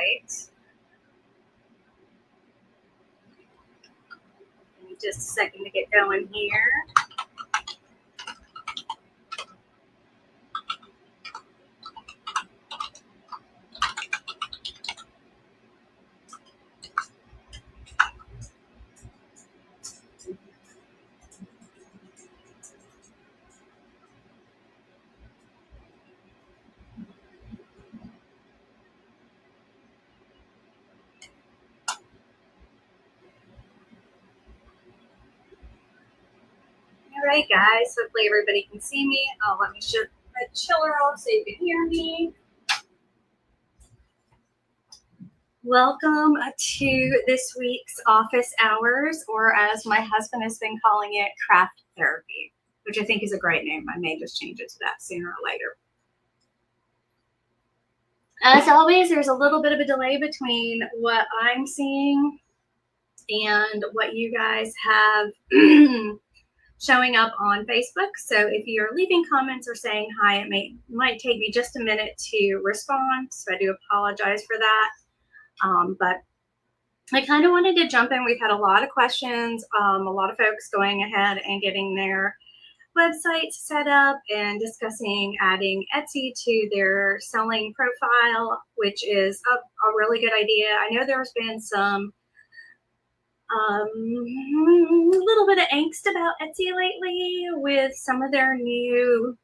website. Give me just a second to get going here. All right, guys, hopefully everybody can see me. Let me shut the chiller off so you can hear me. Welcome to this week's office hours, or as my husband has been calling it, craft therapy, which I think is a great name. I may just change it to that sooner or later. As always, there's a little bit of a delay between what I'm seeing and what you guys have showing up on Facebook. So if you're leaving comments or saying hi, it might take me just a minute to respond. So I do apologize for that. But I kind of wanted to jump in. We've had a lot of questions, a lot of folks going ahead and getting their websites set up and discussing adding Etsy to their selling profile, which is a really good idea. I know there's been some a little bit of angst about Etsy lately with some of their new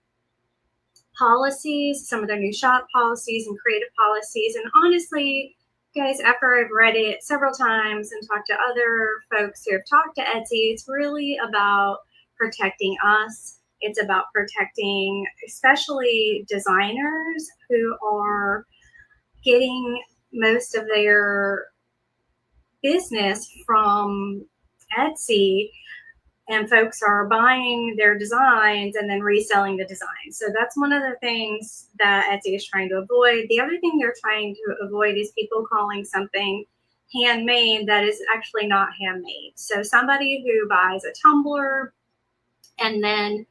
policies, some of their new shop policies and creative policies. And honestly, guys, after I've read it several times and talked to other folks who have talked to Etsy, it's really about protecting us. It's about protecting especially designers who are getting most of their business from Etsy, and folks are buying their designs and then reselling the designs. So that's one of the things that Etsy is trying to avoid. The other thing they're trying to avoid is people calling something handmade that is actually not handmade. So somebody who buys a tumbler and then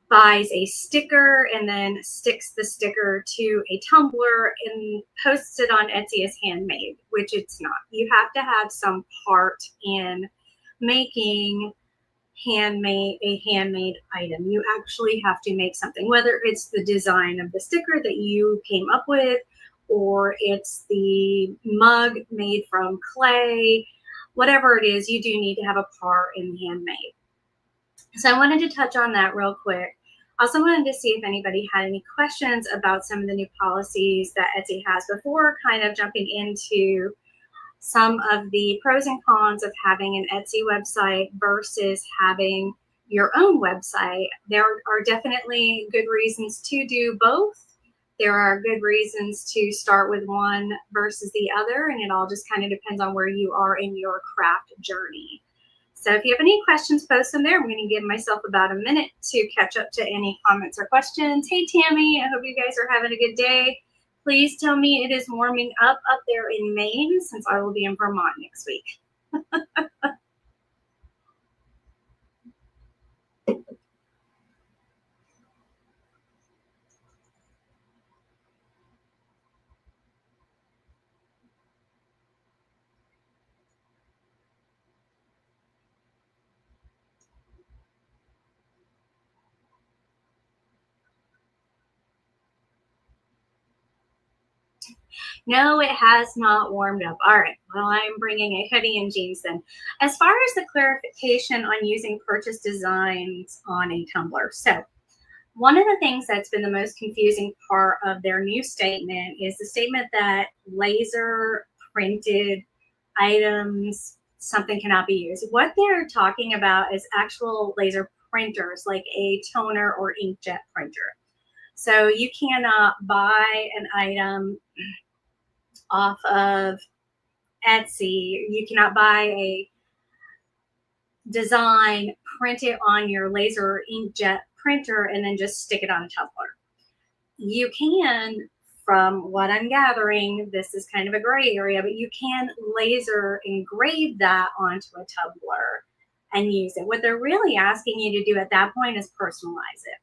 buys a sticker and then sticks the sticker to a tumbler and posts it on Etsy as handmade, which it's not. You have to have some part in making a handmade item. You actually have to make something, whether it's the design of the sticker that you came up with, or it's the mug made from clay, whatever it is, you do need to have a part in handmade. So I wanted to touch on that real quick. Also wanted to see if anybody had any questions about some of the new policies that Etsy has before kind of jumping into some of the pros and cons of having an Etsy website versus having your own website. There are definitely good reasons to do both. There are good reasons to start with one versus the other, and it all just kind of depends on where you are in your craft journey. So if you have any questions, post them there. I'm going to give myself about a minute to catch up to any comments or questions. Hey, Tammy, I hope you guys are having a good day. Please tell me it is warming up there in Maine, since I will be in Vermont next week. No, it has not warmed up. All right, well, I'm bringing a hoodie and jeans then. As far as the clarification on using purchase designs on a tumbler. So one of the things that's been the most confusing part of their new statement is the statement that laser printed items, something cannot be used. What they're talking about is actual laser printers, like a toner or inkjet printer. So you cannot buy an item off of Etsy. You cannot buy a design, print it on your laser or inkjet printer, and then just stick it on a tumbler. You can, from what I'm gathering, this is kind of a gray area, but you can laser engrave that onto a tumbler and use it. What they're really asking you to do at that point is personalize it.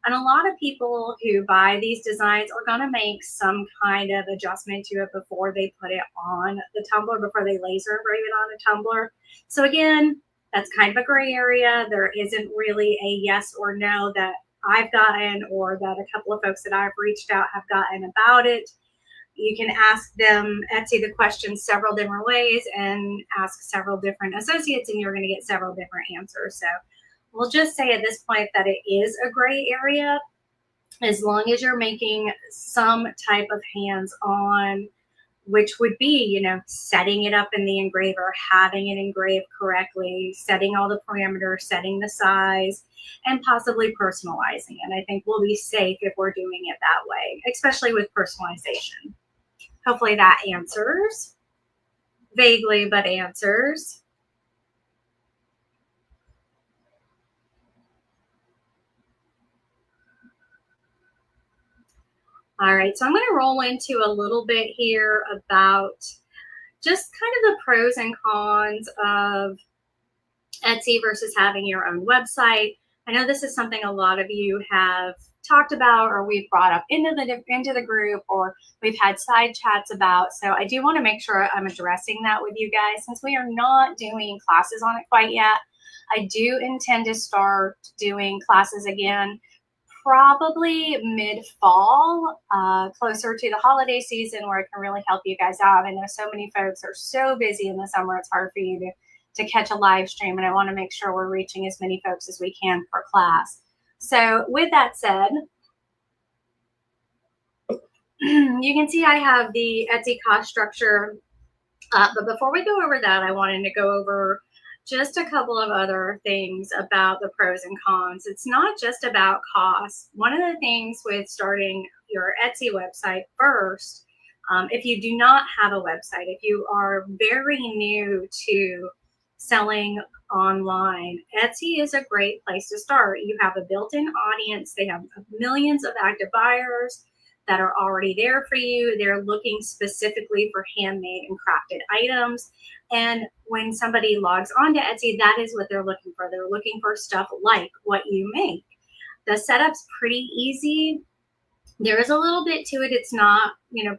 And a lot of people who buy these designs are going to make some kind of adjustment to it before they put it on the tumbler, before they laser engrave it on a tumbler. So again, that's kind of a gray area. There isn't really a yes or no that I've gotten, or that a couple of folks that I've reached out have gotten about it. You can ask them, Etsy, the question several different ways and ask several different associates, and you're going to get several different answers. So we'll just say at this point that it is a gray area, as long as you're making some type of hands-on, which would be, setting it up in the engraver, having it engraved correctly, setting all the parameters, setting the size, and possibly personalizing it. I think we'll be safe if we're doing it that way, especially with personalization. Hopefully that answers. Vaguely, but answers. All right, so I'm going to roll into a little bit here about just kind of the pros and cons of Etsy versus having your own website. I know this is something a lot of you have talked about, or we've brought up into the group, or we've had side chats about. So I do want to make sure I'm addressing that with you guys, since we are not doing classes on it quite yet. I do intend to start doing classes again, probably mid-fall, closer to the holiday season, where I can really help you guys out. I know so many folks are so busy in the summer, it's hard for you to catch a live stream, and I want to make sure we're reaching as many folks as we can per class. So with that said, you can see I have the Etsy cost structure, but before we go over that, I wanted to go over just a couple of other things about the pros and cons. It's not just about cost. One of the things with starting your Etsy website first, if you do not have a website, if you are very new to selling online, Etsy is a great place to start. You have a built-in audience. They have millions of active buyers that are already there for you. They're looking specifically for handmade and crafted items. And when somebody logs onto Etsy, that is what they're looking for. They're looking for stuff like what you make. The setup's pretty easy. There is a little bit to it. It's not,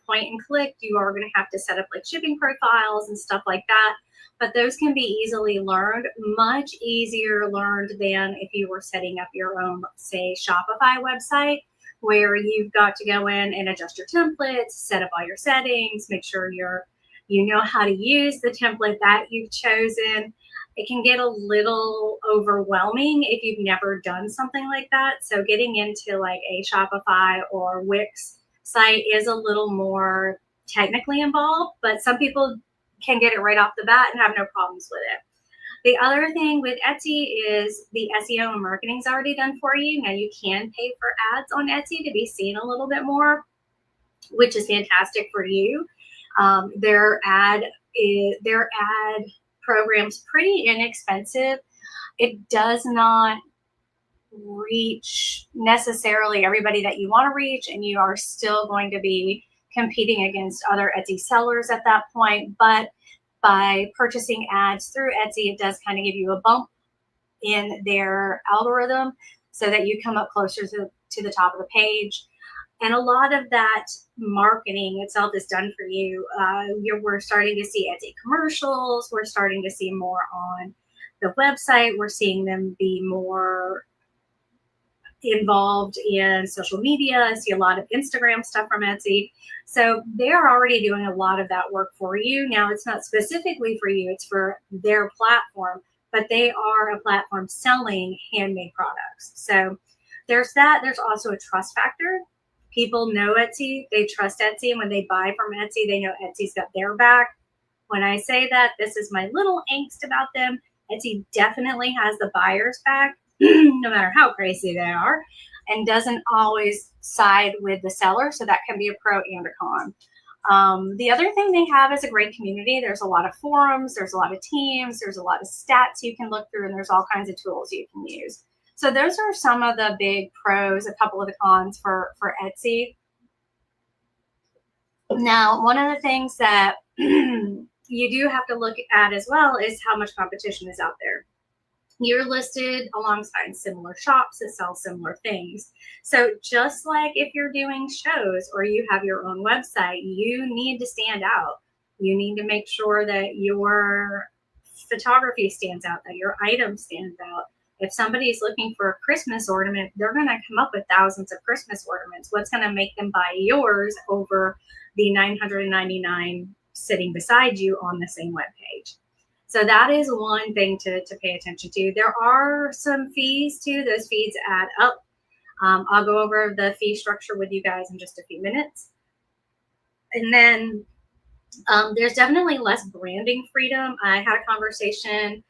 point and click. You are going to have to set up like shipping profiles and stuff like that. But those can be easily learned, much easier learned than if you were setting up your own, say, Shopify website, where you've got to go in and adjust your templates, set up all your settings, make sure you know how to use the template that you've chosen. It can get a little overwhelming if you've never done something like that. So getting into like a Shopify or Wix site is a little more technically involved, but some people can get it right off the bat and have no problems with it. The other thing with Etsy is the SEO and marketing is already done for you. Now you can pay for ads on Etsy to be seen a little bit more, which is fantastic for you. Their ad program's pretty inexpensive. It does not reach necessarily everybody that you want to reach, and you are still going to be competing against other Etsy sellers at that point. But by purchasing ads through Etsy, it does kind of give you a bump in their algorithm so that you come up closer to the top of the page. And a lot of that marketing itself is done for you. We're starting to see Etsy commercials. We're starting to see more on the website. We're seeing them be more involved in social media. I see a lot of Instagram stuff from Etsy. So they're already doing a lot of that work for you. Now, it's not specifically for you, it's for their platform, but they are a platform selling handmade products. So there's that. There's also a trust factor. People know Etsy, they trust Etsy, and when they buy from Etsy, they know Etsy's got their back. When I say that, this is my little angst about them. Etsy definitely has the buyer's back, no matter how crazy they are, and doesn't always side with the seller. So that can be a pro and a con. The other thing they have is a great community. There's a lot of forums, there's a lot of teams, there's a lot of stats you can look through, and there's all kinds of tools you can use. So those are some of the big pros, a couple of the cons for Etsy. Now, one of the things that you do have to look at as well is how much competition is out there. you're listed alongside similar shops that sell similar things. So just like if you're doing shows or you have your own website, you need to stand out. You need to make sure that your photography stands out, that your item stands out. If somebody's looking for a Christmas ornament, they're going to come up with thousands of Christmas ornaments. What's going to make them buy yours over the 999 sitting beside you on the same webpage? So that is one thing to pay attention to. There are some fees too. Those fees add up. I'll go over the fee structure with you guys in just a few minutes. And then there's definitely less branding freedom. I had a conversation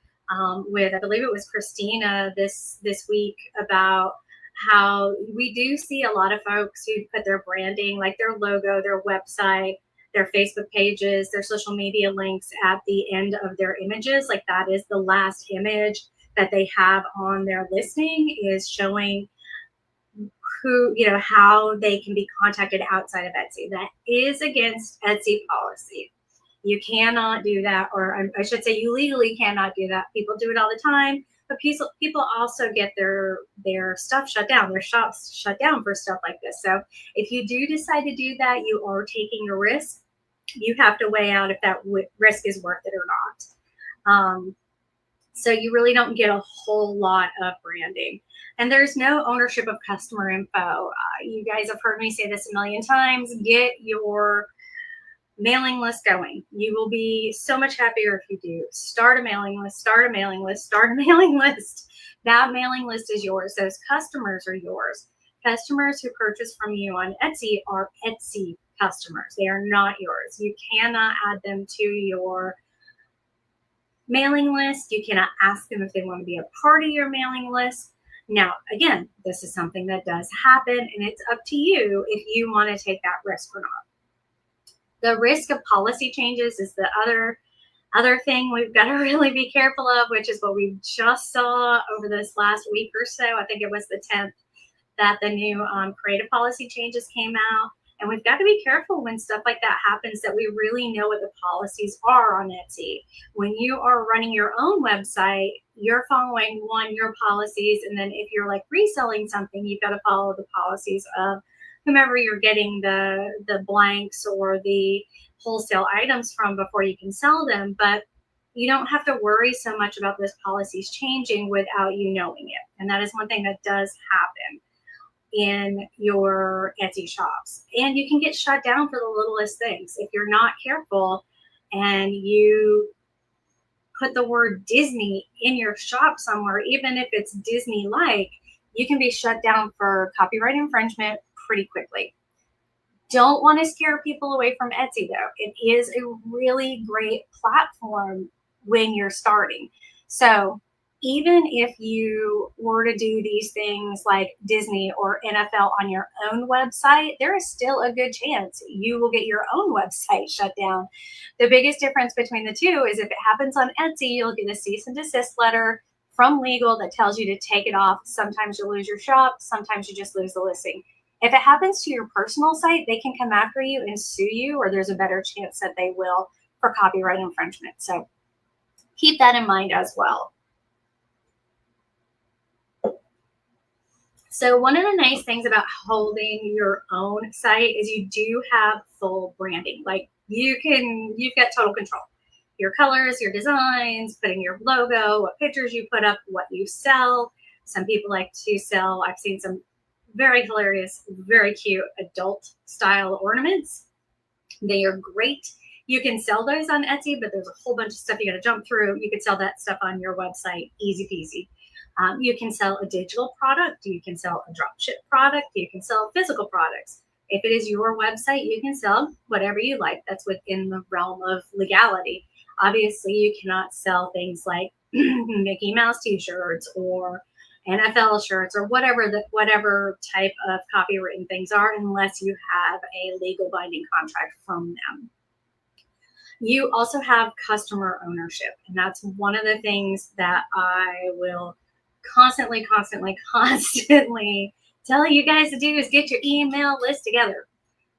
with, I believe it was Christina this week, about how we do see a lot of folks who put their branding, like their logo, their website, their Facebook pages, their social media links at the end of their images. Like that is the last image that they have on their listing, is showing who, how they can be contacted outside of Etsy. That is against Etsy policy. You cannot do that, or I should say you legally cannot do that. People do it all the time, but people also get their stuff shut down, their shops shut down for stuff like this. So if you do decide to do that, you are taking a risk. You have to weigh out if that risk is worth it or not. So you really don't get a whole lot of branding. And there's no ownership of customer info. You guys have heard me say this a million times. Get your mailing list going. You will be so much happier if you do. Start a mailing list, start a mailing list, start a mailing list. That mailing list is yours. Those customers are yours. Customers who purchase from you on Etsy are Etsy customers. They are not yours. You cannot add them to your mailing list. You cannot ask them if they want to be a part of your mailing list. Now, again, this is something that does happen, and it's up to you if you want to take that risk or not. The risk of policy changes is the other thing we've got to really be careful of, which is what we just saw over this last week or so. I think it was the 10th that the new creative policy changes came out. And we've got to be careful when stuff like that happens, that we really know what the policies are on Etsy. When you are running your own website, you're following your policies. And then if you're like reselling something, you've got to follow the policies of whomever you're getting the blanks or the wholesale items from before you can sell them. But you don't have to worry so much about those policies changing without you knowing it. And that is one thing that does happen in your Etsy shops. And you can get shut down for the littlest things. If you're not careful and you put the word Disney in your shop somewhere, even if it's Disney-like, you can be shut down for copyright infringement pretty quickly. Don't want to scare people away from Etsy, though. It is a really great platform when you're starting. So even if you were to do these things like Disney or NFL on your own website, there is still a good chance you will get your own website shut down. The biggest difference between the two is if it happens on Etsy, you'll get a cease and desist letter from legal that tells you to take it off. Sometimes you lose your shop, sometimes you just lose the listing. If it happens to your personal site, they can come after you and sue you, or there's a better chance that they will for copyright infringement. So keep that in mind as well. So one of the nice things about holding your own site is you do have full branding. Like you've got total control. Your colors, your designs, putting your logo, what pictures you put up, what you sell. Some people like to sell, I've seen some very hilarious, very cute adult style ornaments. They are great. You can sell those on Etsy, but there's a whole bunch of stuff you got to jump through. You could sell that stuff on your website, easy peasy. You can sell a digital product. You can sell a drop ship product. You can sell physical products. If it is your website, you can sell whatever you like. That's within the realm of legality. Obviously, you cannot sell things like Mickey Mouse t-shirts or NFL shirts or whatever type of copywritten things are, unless you have a legal binding contract from them. You also have customer ownership, and that's one of the things that I will constantly tell you guys to do is get your email list together.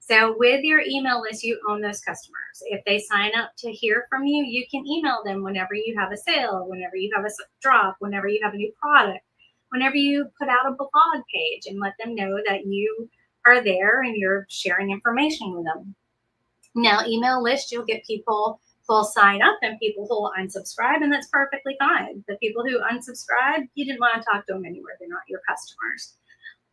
So with your email list, you own those customers. If they sign up to hear from you, you can email them whenever you have a sale, whenever you have a drop, whenever you have a new product, whenever you put out a blog page, and let them know that you are there and you're sharing information with them. Now, email list, you'll get people who'll sign up and people who'll unsubscribe, and that's perfectly fine. The people who unsubscribe, you didn't want to talk to them anywhere. They're not your customers.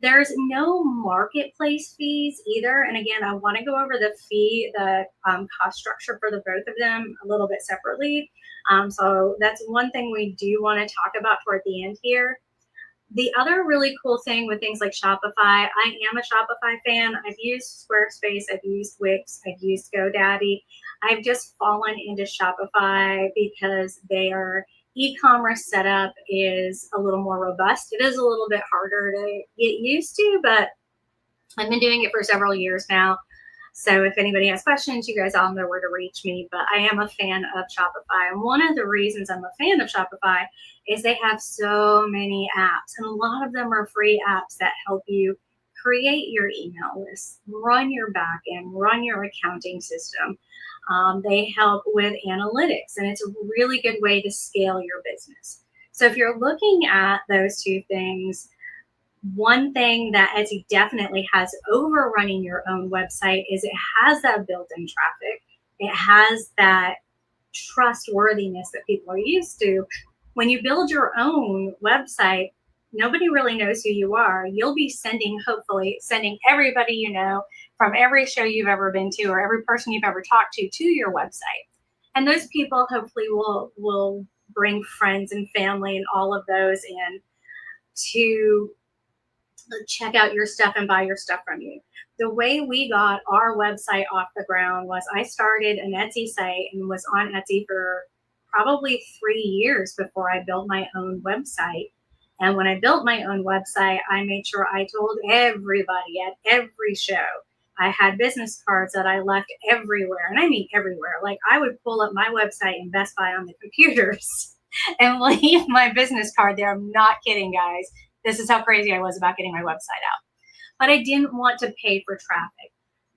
There's no marketplace fees either. And again, I want to go over the cost structure for the both of them a little bit separately. So that's one thing we do want to talk about toward the end here. The other really cool thing with things like Shopify, I am a Shopify fan. I've used Squarespace, I've used Wix, I've used GoDaddy. I've just fallen into Shopify because their e-commerce setup is a little more robust. It is a little bit harder to get used to, but I've been doing it for several years now. So if anybody has questions, you guys all know where to reach me. But I am a fan of Shopify. And one of the reasons I'm a fan of Shopify is they have so many apps. And a lot of them are free apps that help you create your email list, run your backend, run your accounting system. They help with analytics. And it's a really good way to scale your business. So if you're looking at those two things, one thing that Etsy definitely has over running your own website is it has that built-in traffic. It has that trustworthiness that people are used to. When you build your own website, nobody really knows who you are. You'll be hopefully sending everybody you know from every show you've ever been to or every person you've ever talked to your website. And those people hopefully will bring friends and family and all of those in to check out your stuff and buy your stuff from you. The way we got our website off the ground was I started an Etsy site and was on Etsy for probably 3 years before I built my own website. And when I built my own website, I made sure I told everybody at every show. I had business cards that I left everywhere, and I mean everywhere. Like I would pull up my website in Best Buy on the computers and leave my business card there. I'm not kidding, guys. This is how crazy I was about getting my website out. But I didn't want to pay for traffic.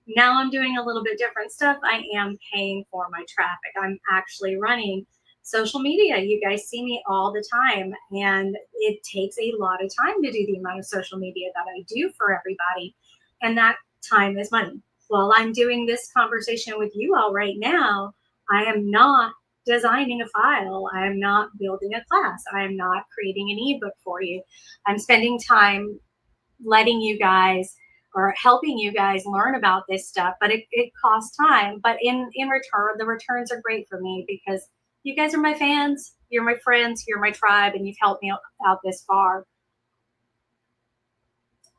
Now I'm doing a little bit different stuff. I am paying for my traffic. I'm actually running social media. You guys see me all the time, and it takes a lot of time to do the amount of social media that I do for everybody. And that time is money. While I'm doing this conversation with you all right now, I am not designing a file. I am not building a class. I am not creating an ebook for you. I'm spending time letting you guys or helping you guys learn about this stuff, but it costs time. But in return, the returns are great for me because you guys are my fans, you're my friends, you're my tribe, and you've helped me out this far.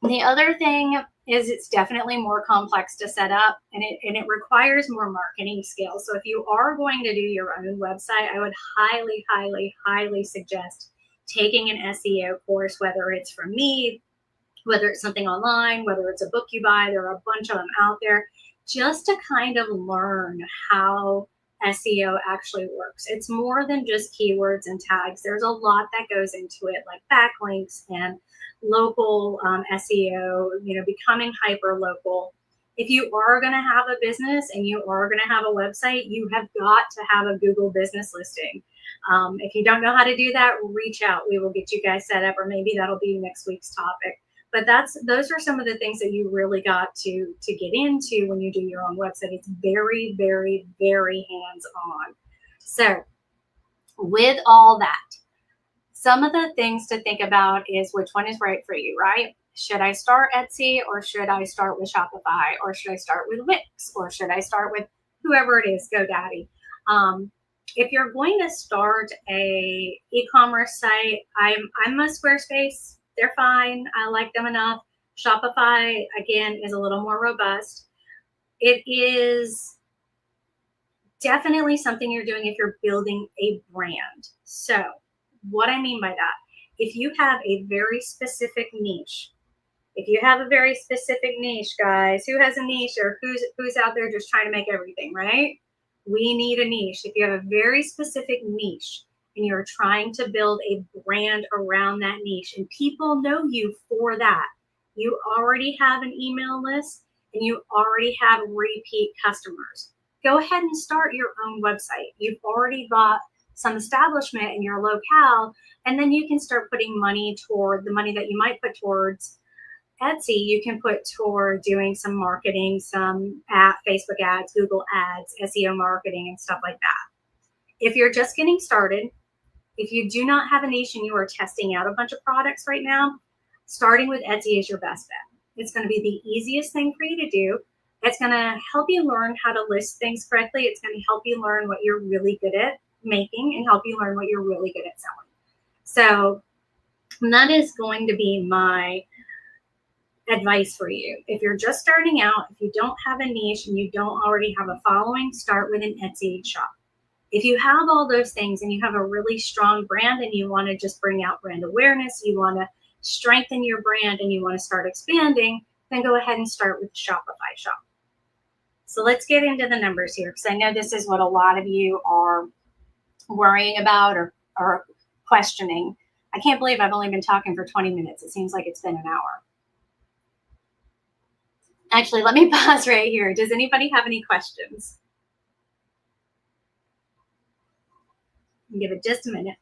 The other thing is it's definitely more complex to set up, and it requires more marketing skills. So if you are going to do your own website, I would highly, highly, highly suggest taking an SEO course, whether it's from me, whether it's something online, whether it's a book you buy. There are a bunch of them out there, just to kind of learn how SEO actually works. It's more than just keywords and tags. There's a lot that goes into it, like backlinks and local SEO, becoming hyper local. If you are going to have a business and you are going to have a website, you have got to have a Google business listing. If you don't know how to do that, reach out. We will get you guys set up, or maybe that'll be next week's topic. But those are some of the things that you really got to get into when you do your own website. It's very, very, very hands-on. So with all that, some of the things to think about is which one is right for you, right? Should I start Etsy, or should I start with Shopify, or should I start with Wix, or should I start with whoever it is, GoDaddy? If you're going to start a e-commerce site, I'm a Squarespace. They're fine. I like them enough. Shopify, again, is a little more robust. It is definitely something you're doing if you're building a brand. So what I mean by that, if you have a very specific niche, guys, who has a niche, or who's out there just trying to make everything, right? We need a niche. If you have a very specific niche and you're trying to build a brand around that niche and people know you for that, you already have an email list and you already have repeat customers, go ahead and start your own website. You've already got some establishment in your locale, and then you can start putting money toward the money that you might put towards Etsy. You can put toward doing some marketing, some Facebook ads, Google ads, SEO marketing, and stuff like that. If you're just getting started, if you do not have a niche and you are testing out a bunch of products right now, starting with Etsy is your best bet. It's going to be the easiest thing for you to do. It's going to help you learn how to list things correctly. It's going to help you learn what you're really good at making and help you learn what you're really good at selling. So that is going to be my advice for you. If you're just starting out, if you don't have a niche and you don't already have a following, start with an Etsy shop. If you have all those things and you have a really strong brand and you want to just bring out brand awareness, you want to strengthen your brand and you want to start expanding, then go ahead and start with the Shopify shop. So let's get into the numbers here, because I know this is what a lot of you are worrying about or questioning. I can't believe I've only been talking for 20 minutes. It seems like it's been an hour. Actually, let me pause right here. Does anybody have any questions? Give it just a minute.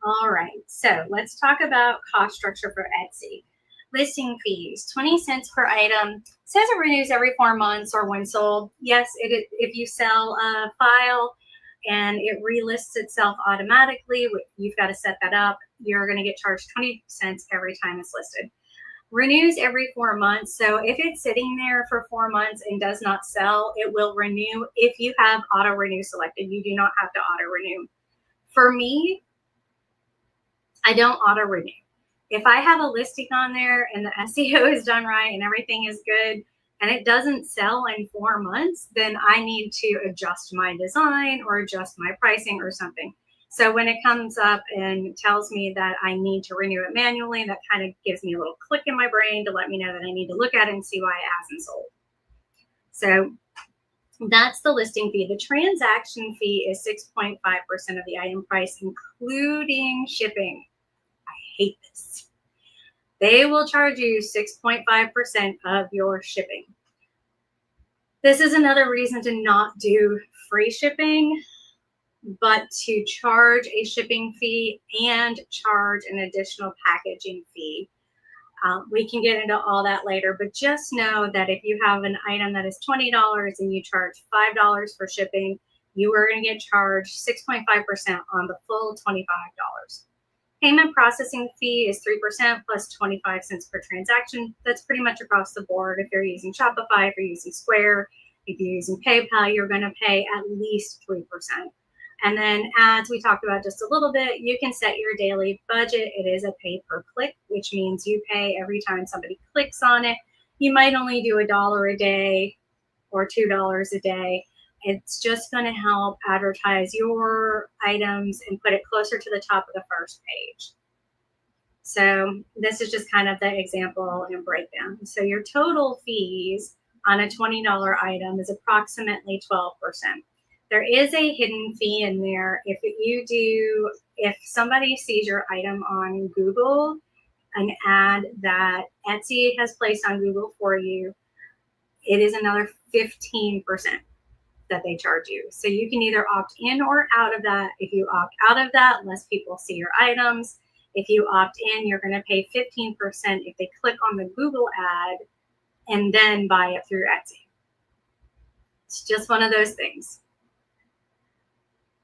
All right, so let's talk about cost structure for Etsy. Listing fees, 20 cents per item. Says it renews every 4 months or when sold. Yes, if you sell a file and it relists itself automatically, you've got to set that up. You're going to get charged 20 cents every time it's listed. Renews every 4 months. So if it's sitting there for 4 months and does not sell, it will renew if you have auto renew selected. You do not have to auto renew. For me, I don't auto renew. If I have a listing on there and the SEO is done right and everything is good and it doesn't sell in 4 months, then I need to adjust my design or adjust my pricing or something. So when it comes up and tells me that I need to renew it manually, that kind of gives me a little click in my brain to let me know that I need to look at it and see why it hasn't sold. So that's the listing fee. The transaction fee is 6.5% of the item price, including shipping. I hate this. They will charge you 6.5% of your shipping. This is another reason to not do free shipping, but to charge a shipping fee and charge an additional packaging fee. We can get into all that later, but just know that if you have an item that is $20 and you charge $5 for shipping, you are going to get charged 6.5% on the full $25. Payment processing fee is 3% plus 25 cents per transaction. That's pretty much across the board. If you're using Shopify, if you're using Square, if you're using PayPal, you're going to pay at least 3%. And then, as we talked about just a little bit, you can set your daily budget. It is a pay per click, which means you pay every time somebody clicks on it. You might only do $1 a day or $2 a day. It's just going to help advertise your items and put it closer to the top of the first page. So this is just kind of the example and breakdown. So your total fees on a $20 item is approximately 12%. There is a hidden fee in there. If somebody sees your item on Google, an ad that Etsy has placed on Google for you, it is another 15% that they charge you. So you can either opt in or out of that. If you opt out of that, less people see your items. If you opt in, you're going to pay 15% if they click on the Google ad and then buy it through Etsy. It's just one of those things.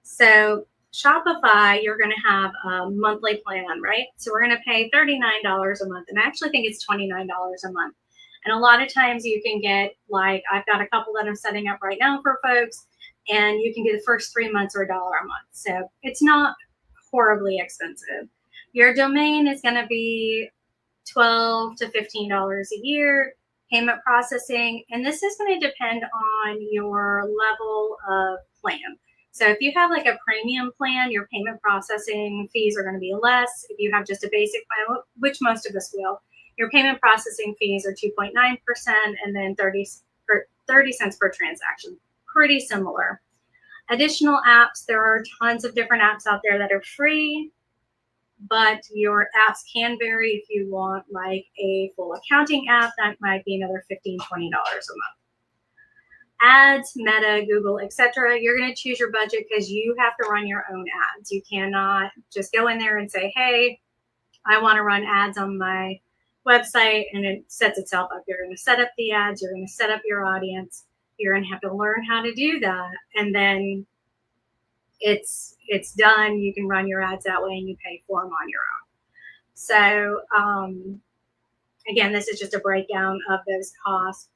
So Shopify, you're going to have a monthly plan, right? So we're going to pay $39 a month. And I actually think it's $29 a month. And a lot of times you can get, like, I've got a couple that I'm setting up right now for folks, and you can get the first 3 months or $1 a month. So it's not horribly expensive. Your domain is going to be $12 to $15 a year. Payment processing, and this is going to depend on your level of plan. So if you have like a premium plan, your payment processing fees are going to be less. If you have just a basic plan, which most of us will, your payment processing fees are 2.9% and then 30 cents per transaction. Pretty similar. Additional apps, there are tons of different apps out there that are free, but your apps can vary. If you want like a full accounting app, that might be another $15, $20 a month. Ads, Meta, Google, etc. You're going to choose your budget because you have to run your own ads. You cannot just go in there and say, hey, I want to run ads on my website, and it sets itself up. You're going to set up the ads. You're going to set up your audience. You're going to have to learn how to do that. And then it's done. You can run your ads that way and you pay for them on your own. So again, this is just a breakdown of those costs.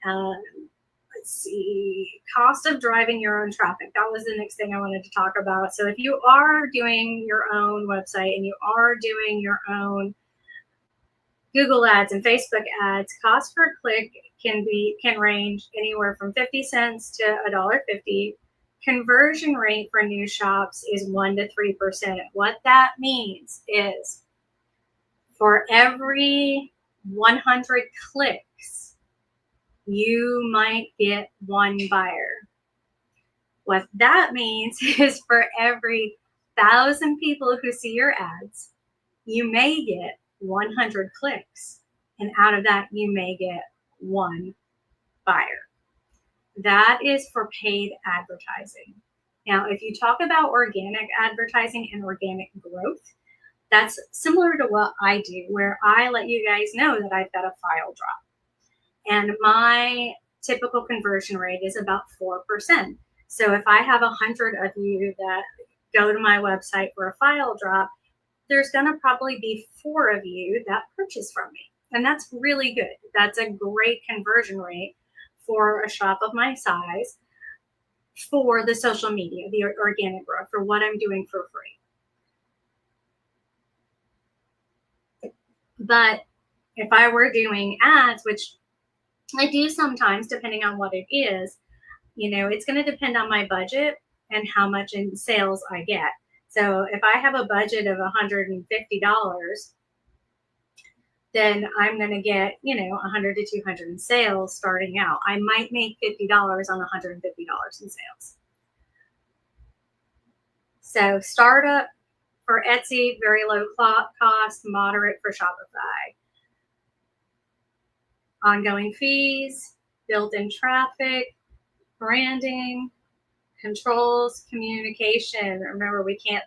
Let's see, cost of driving your own traffic. That was the next thing I wanted to talk about. So if you are doing your own website and you are doing your own Google ads and Facebook ads, cost per click can range anywhere from 50 cents to $1.50. Conversion rate for new shops is 1 to 3%. What that means is for every 100 clicks, you might get one buyer. What that means is for every 1,000 people who see your ads, you may get 100 clicks. And out of that, you may get one buyer. That is for paid advertising. Now, if you talk about organic advertising and organic growth, that's similar to what I do, where I let you guys know that I've got a file drop. And my typical conversion rate is about 4%. So if I have 100 of you that go to my website for a file drop, there's going to probably be 4 of you that purchase from me. And that's really good. That's a great conversion rate for a shop of my size for the social media, the organic growth, for what I'm doing for free. But if I were doing ads, which I do sometimes, depending on what it is, it's going to depend on my budget and how much in sales I get. So if I have a budget of $150, then I'm going to get, 100 to 200 in sales starting out. I might make $50 on $150 in sales. So startup for Etsy, very low cost, moderate for Shopify. Ongoing fees, built-in traffic, branding, controls, communication. Remember, we cannot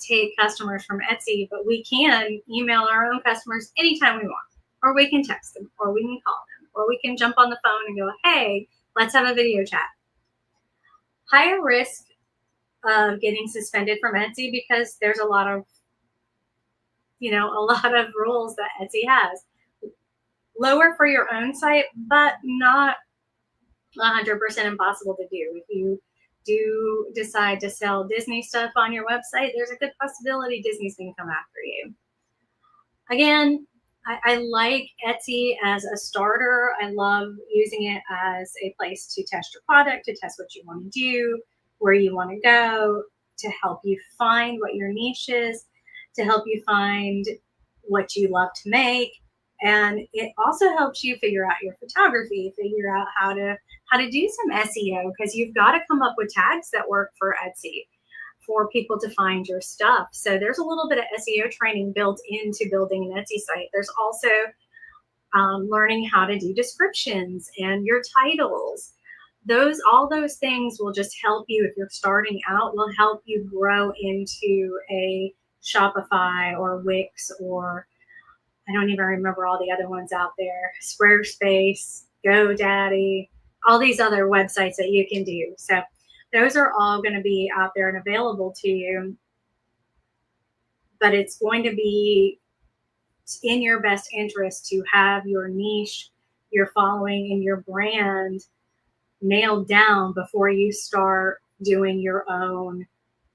take customers from Etsy, but we can email our own customers anytime we want, or we can text them, or we can call them, or we can jump on the phone and go, hey, let's have a video chat. Higher risk of getting suspended from Etsy because there's a lot of rules that Etsy has. Lower for your own site, but not 100% impossible to do. If you do decide to sell Disney stuff on your website, there's a good possibility Disney's going to come after you. Again, I like Etsy as a starter. I love using it as a place to test your product, to test what you want to do, where you want to go, to help you find what your niche is, to help you find what you love to make. And it also helps you figure out your photography, figure out how to do some SEO, because you've got to come up with tags that work for Etsy for people to find your stuff. So there's a little bit of SEO training built into building an Etsy site. There's also learning how to do descriptions and your titles. All those things will just help you, if you're starting out, will help you grow into a Shopify or Wix, or I don't even remember all the other ones out there, Squarespace, GoDaddy, all these other websites that you can do. So those are all going to be out there and available to you. But it's going to be in your best interest to have your niche, your following, and your brand nailed down before you start doing your own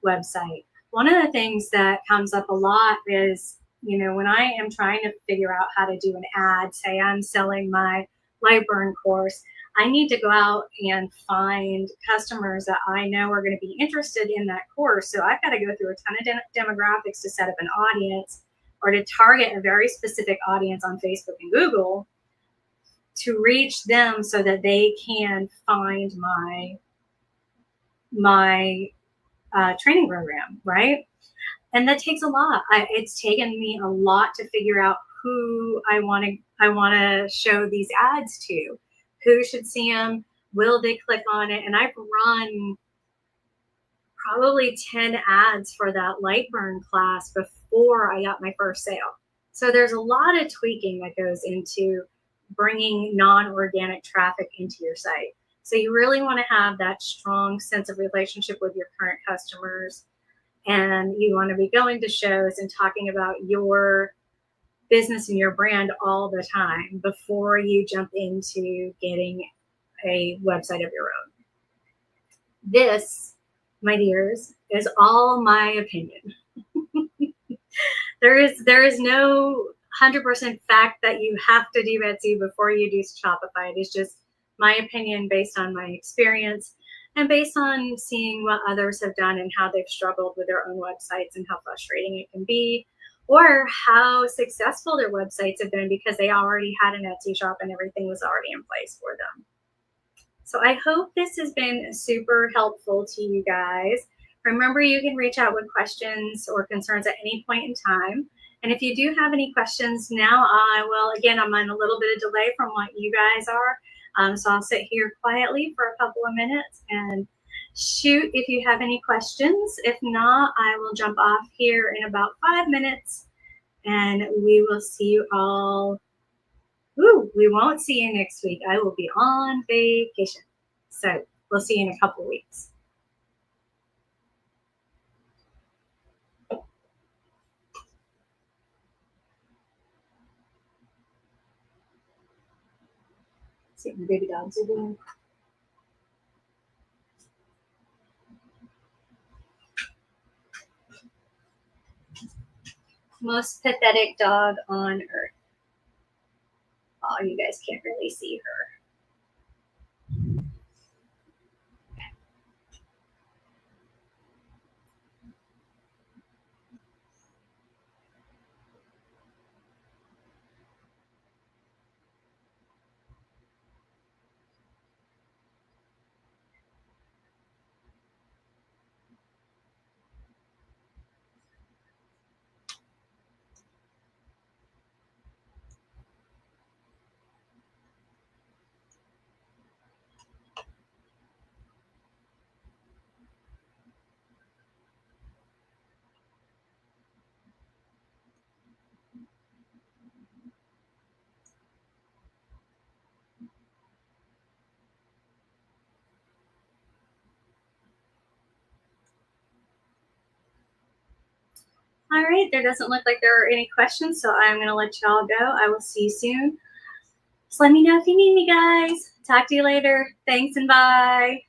website. One of the things that comes up a lot is, when I am trying to figure out how to do an ad, say I'm selling my Lightburn course, I need to go out and find customers that I know are going to be interested in that course. So I've got to go through a ton of demographics to set up an audience or to target a very specific audience on Facebook and Google to reach them so that they can find my training program, right? And that takes a lot. It's taken me a lot to figure out who I want to show these ads to, who should see them, will they click on it? And I've run probably 10 ads for that Lightburn class before I got my first sale. So there's a lot of tweaking that goes into bringing non-organic traffic into your site. So you really want to have that strong sense of relationship with your current customers. And you want to be going to shows and talking about your business and your brand all the time before you jump into getting a website of your own. This, my dears, is all my opinion. There is no 100% fact that you have to do Etsy before you do Shopify. It is just my opinion based on my experience and based on seeing what others have done and how they've struggled with their own websites and how frustrating it can be, or how successful their websites have been because they already had an Etsy shop and everything was already in place for them. So I hope this has been super helpful to you guys. Remember, you can reach out with questions or concerns at any point in time. And if you do have any questions now, I will, again, I'm on a little bit of delay from what you guys are. So I'll sit here quietly for a couple of minutes and shoot if you have any questions. If not, I will jump off here in about 5 minutes and we will see you all. Ooh, we won't see you next week. I will be on vacation. So we'll see you in a couple of weeks. See what my baby dogs are doing. Most pathetic dog on earth. Oh, you guys can't really see her. All right, there doesn't look like there are any questions, so I'm going to let y'all go. I will see you soon. Just let me know if you need me, guys. Talk to you later. Thanks and bye.